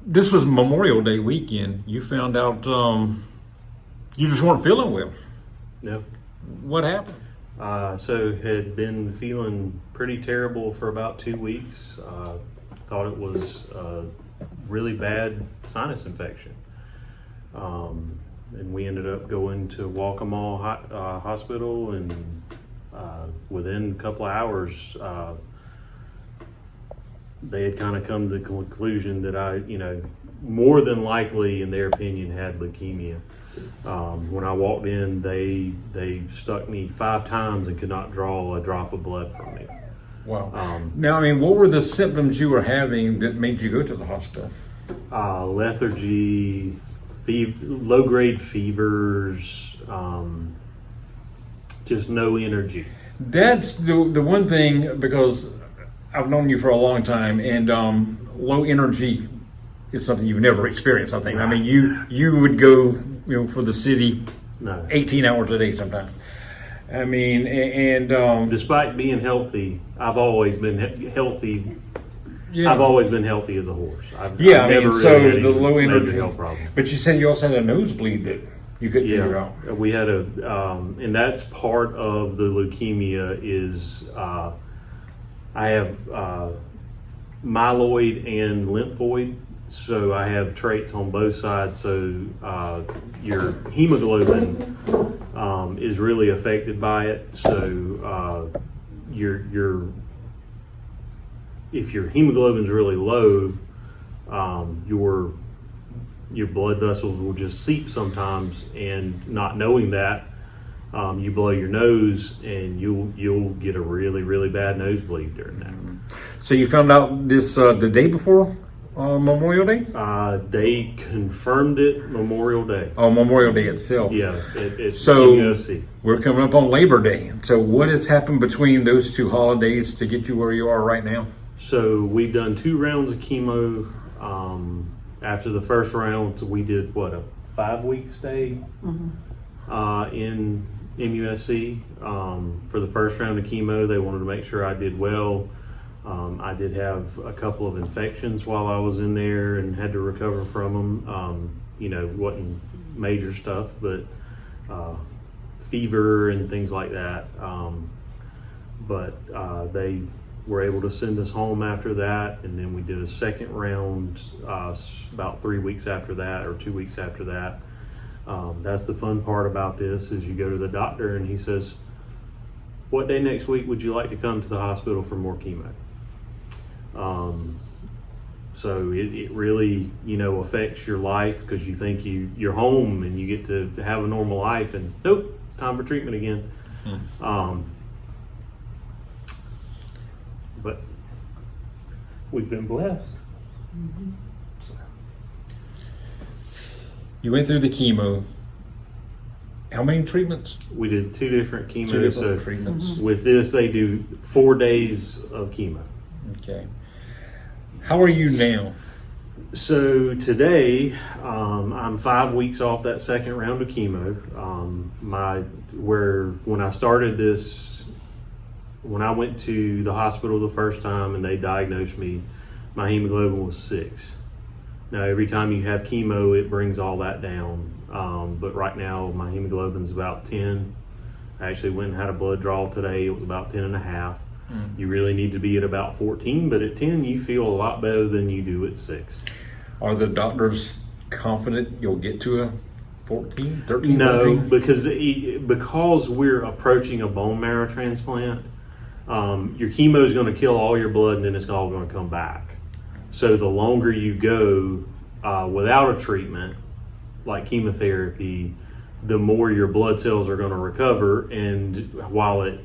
this was Memorial Day weekend. You found out you just weren't feeling well. Yep. What happened? So had been feeling pretty terrible for about 2 weeks. Thought it was a really bad sinus infection. And we ended up going to Waccamaw Hospital, and within a couple of hours, they had kind of come to the conclusion that I, more than likely, in their opinion, had leukemia. When I walked in, they stuck me 5 times and could not draw a drop of blood from me. Wow. Now, what were the symptoms you were having that made you go to the hospital? Lethargy, low-grade fevers, just no energy. That's the one thing, because I've known you for a long time, and low energy is something you've never experienced, I think. You would go, for the city 18 hours a day sometimes. Despite being healthy, I've always been healthy. Yeah. I've always been healthy as a horse. I've so really had the low energy health problem. But you said you also had a nosebleed that you couldn't figure out. We had and that's part of the leukemia is I have myeloid and lymphoid, so I have traits on both sides. So your hemoglobin is really affected by it. So if your hemoglobin's really low, your blood vessels will just seep sometimes, and not knowing that, you blow your nose and you'll get a really, really bad nosebleed during that. So you found out this the day before Memorial Day? They confirmed it Memorial Day. Oh, Memorial Day itself. Yeah, it's so MUSC. We're coming up on Labor Day. So what has happened between those two holidays to get you where you are right now? So we've done 2 rounds of chemo. After the first round, we did a 5-week stay in MUSC. For the first round of chemo, they wanted to make sure I did well. I did have a couple of infections while I was in there and had to recover from them. Wasn't major stuff, but fever and things like that. But they were able to send us home after that, and then we did a second round about 3 weeks after that, or 2 weeks after that. That's the fun part about this, is you go to the doctor and he says, "What day next week would you like to come to the hospital for more chemo?" So it really affects your life, because you think you're home and you get to have a normal life, and nope, it's time for treatment again. But we've been blessed. So. You went through the chemo. How many treatments? We did 2 different chemos. 2 different treatments. With this, they do 4 days of chemo. Okay. How are you now? So today, I'm 5 weeks off that second round of chemo. When I started this, when I went to the hospital the first time and they diagnosed me, my hemoglobin was 6. Now, every time you have chemo, it brings all that down. But right now, my hemoglobin's about 10. I actually went and had a blood draw today. It was about 10.5. You really need to be at about 14, but at 10, you feel a lot better than you do at 6. Are the doctors confident you'll get to a 14, 13? No, 14? because we're approaching a bone marrow transplant, your chemo is going to kill all your blood, and then it's all going to come back. So the longer you go without a treatment, like chemotherapy, the more your blood cells are going to recover. And while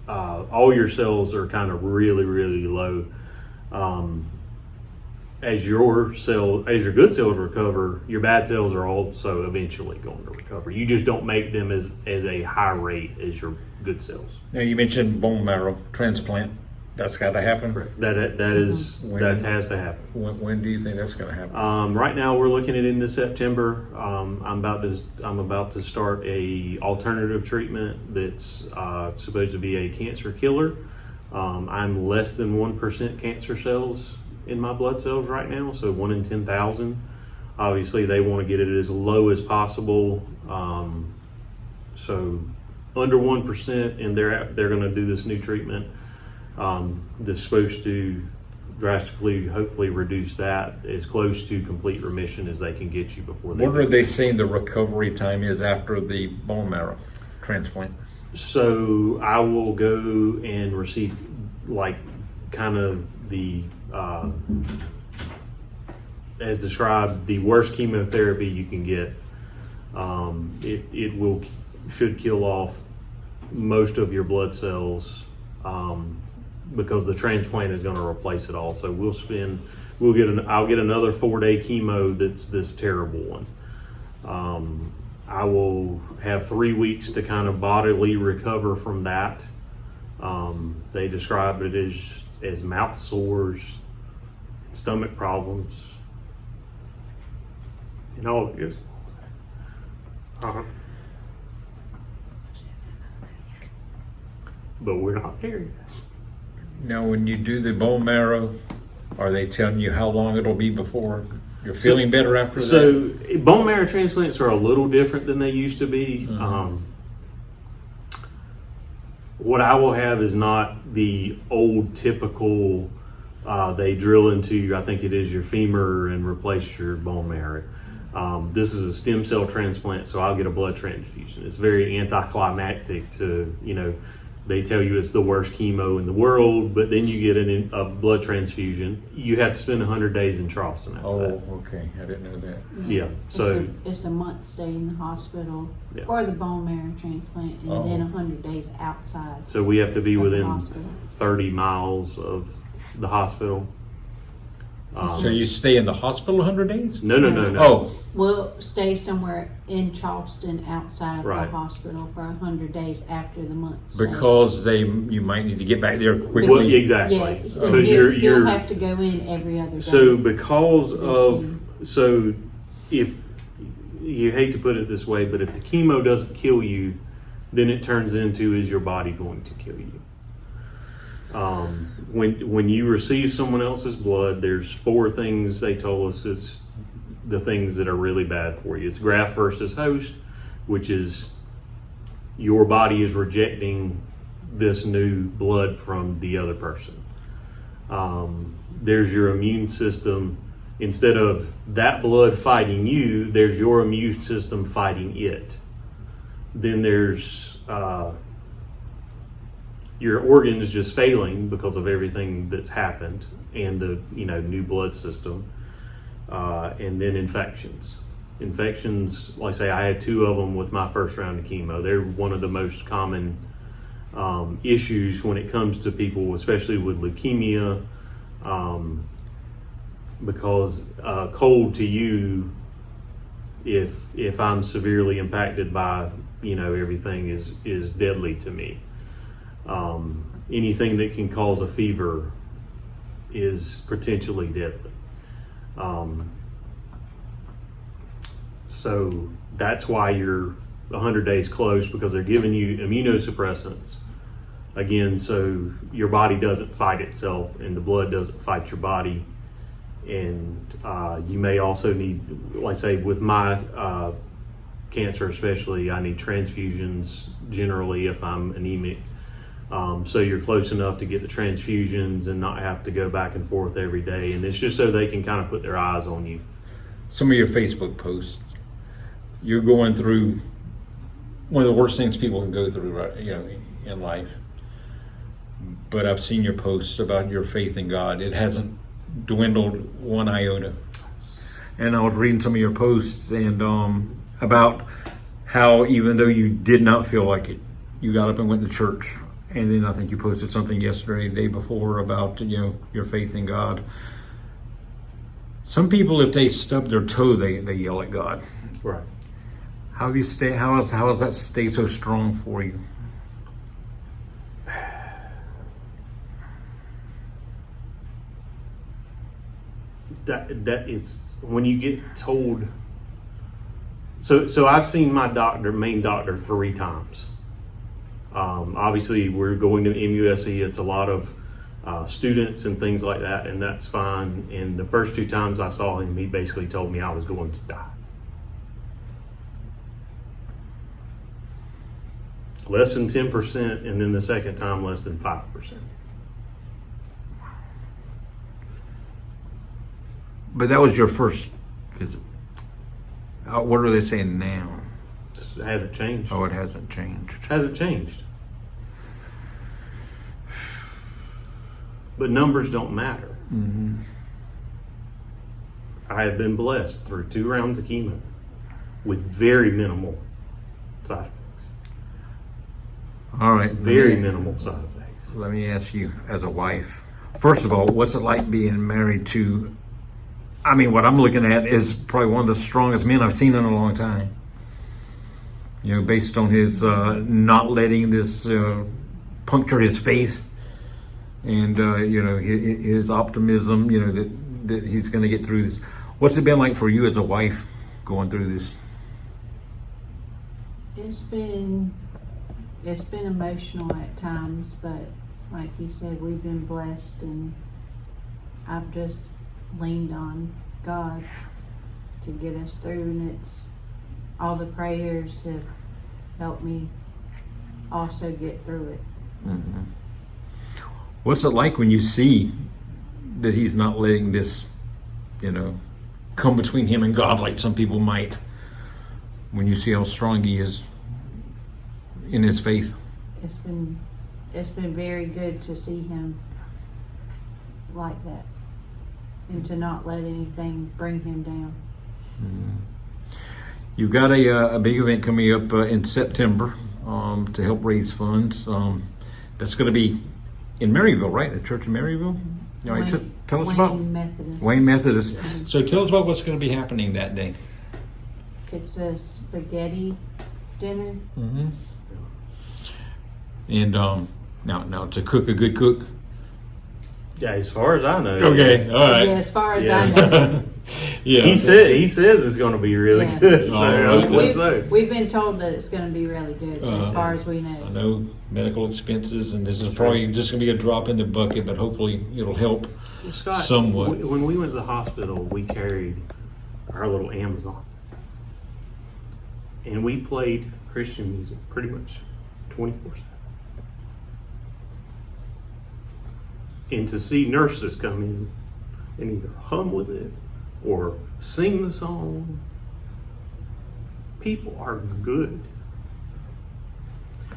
all your cells are kind of really, really low, as your good cells recover, your bad cells are also eventually going to recover. You just don't make them as a high rate as your good cells. Now, you mentioned bone marrow transplant. That's got to happen. That has to happen. When do you think that's going to happen? Right now, we're looking at into September. I'm about to start a alternative treatment that's supposed to be a cancer killer. I'm less than 1% cancer cells in my blood cells right now, so 1 in 10,000. Obviously, they want to get it as low as possible. So under 1%, and they're going to do this new treatment that's supposed to drastically, hopefully, reduce that as close to complete remission as they can get you before they. What are they saying the recovery time is after the bone marrow transplant? So I will go and receive like kind of the as described, the worst chemotherapy you can get. It should kill off most of your blood cells because the transplant is going to replace it all. So I'll get another 4-day chemo that's this terrible one. I will have 3 weeks to kind of bodily recover from that. They describe it as mouth sores, stomach problems, and all of it. But we're not there yet. Now, when you do the bone marrow, are they telling you how long it'll be before you're feeling better after that? So bone marrow transplants are a little different than they used to be. What I will have is not the old typical, they drill into, I think it is your femur and replace your bone marrow. This is a stem cell transplant, so I'll get a blood transfusion. It's very anticlimactic to, they tell you it's the worst chemo in the world, but then you get a blood transfusion. You have to spend 100 days in Charleston after that. Okay. I didn't know that. Yeah. So it's a month stay in the hospital Yeah. for the bone marrow transplant, and then 100 days outside. So we have to be of the within hospital. 30 miles of the hospital. So you stay in the hospital 100 days? No. Oh, We'll stay somewhere in Charleston outside of Right. the hospital for 100 days after the month stay. because you might need to get back there quickly. Well, exactly. Yeah, Because you'll have to go in every other day. So because You'll of, so if, you hate to put it this way, but if the chemo doesn't kill you, then it turns into, is your body going to kill you? When you receive someone else's blood, there's 4 things they told us is the things that are really bad for you. It's graft versus host, which is your body is rejecting this new blood from the other person. There's your immune system. Instead of that blood fighting you, there's your immune system fighting it. Then there's your organs just failing because of everything that's happened and the new blood system, and then infections. Infections, like I say, I had 2 of them with my first round of chemo. They're one of the most common issues when it comes to people, especially with leukemia, because cold to you, if I'm severely impacted by everything is deadly to me. Anything that can cause a fever is potentially deadly. So that's why you're 100 days close, because they're giving you immunosuppressants again, so your body doesn't fight itself and the blood doesn't fight your body. And you may also need, like say with my cancer especially, I need transfusions generally if I'm anemic. So you're close enough to get the transfusions and not have to go back and forth every day. And it's just so they can kind of put their eyes on you. Some of your Facebook posts, you're going through one of the worst things people can go through, right? In life. But I've seen your posts about your faith in God. It hasn't dwindled one iota. And I was reading some of your posts and about how even though you did not feel like it, you got up and went to church. And then I think you posted something yesterday, the day before, about your faith in God. Some people, if they stub their toe, they yell at God. Right. How have you stay? How has that stayed so strong for you? That it's when you get told. So I've seen my main doctor 3 times. Obviously, we're going to MUSC. It's a lot of students and things like that, and that's fine. And the first 2 times I saw him, he basically told me I was going to die. Less than 10%, and then the second time less than 5%. But that was your first visit. What are they saying now? It hasn't changed. Oh, it hasn't changed. Hasn't changed. But numbers don't matter. Mm-hmm. I have been blessed through 2 rounds of chemo with very minimal side effects. All right. Very minimal side effects. Let me ask you, as a wife, first of all, what's it like being married to, I mean, what I'm looking at is probably one of the strongest men I've seen in a long time. You know, based on his not letting this puncture his faith, and you know, his optimism, you know, that he's going to get through this. What's it been like for you as a wife going through this? It's been emotional at times, but like you said, we've been blessed, and I've just leaned on God to get us through, and it's all the prayers have helped me also get through it. Mm-hmm. What's it like when you see that he's not letting this, you know, come between him and God like some people might, when you see how strong he is in his faith? It's been very good to see him like that, and to not let anything bring him down. Mm-hmm. You've got a big event coming up in September to help raise funds. That's going to be in Maryville, right? The Church of Maryville? All right, tell us about Methodist. Wayne Methodist. Mm-hmm. So tell us about what's going to be happening that day. It's a spaghetti dinner. Mm-hmm. And now to cook a good cook. Yeah, as far as I know. Okay, all right. Yeah, as far as Yeah. I know. Yeah. He says it's going to be really Yeah. good. So All right. hopefully so. We've been told that it's going to be really good, so as far as we know. I know medical expenses, and this is probably just going to be a drop in the bucket, but hopefully it'll help Scott, somewhat. when we went to the hospital, we carried our little Amazon. And we played Christian music pretty much 24/7. And to see nurses come in and either hum with it or sing the song, people are good.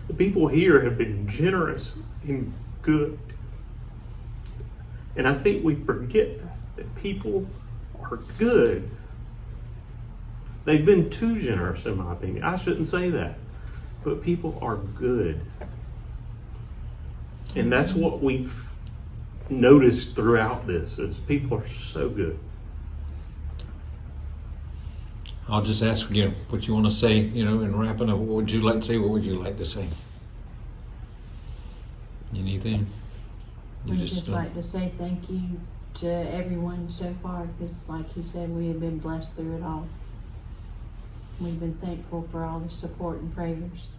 The people here have been generous and good. And I think we forget that people are good. They've been too generous, in my opinion. I shouldn't say that, but people are good. And that's what we've noticed throughout this, is people are so good. I'll just ask you what you want to say, you know, in wrapping up. What would you like to say? What would you like to say? Anything? We'd just like to say thank you to everyone so far, because like you said, we have been blessed through it all. We've been thankful for all the support and prayers.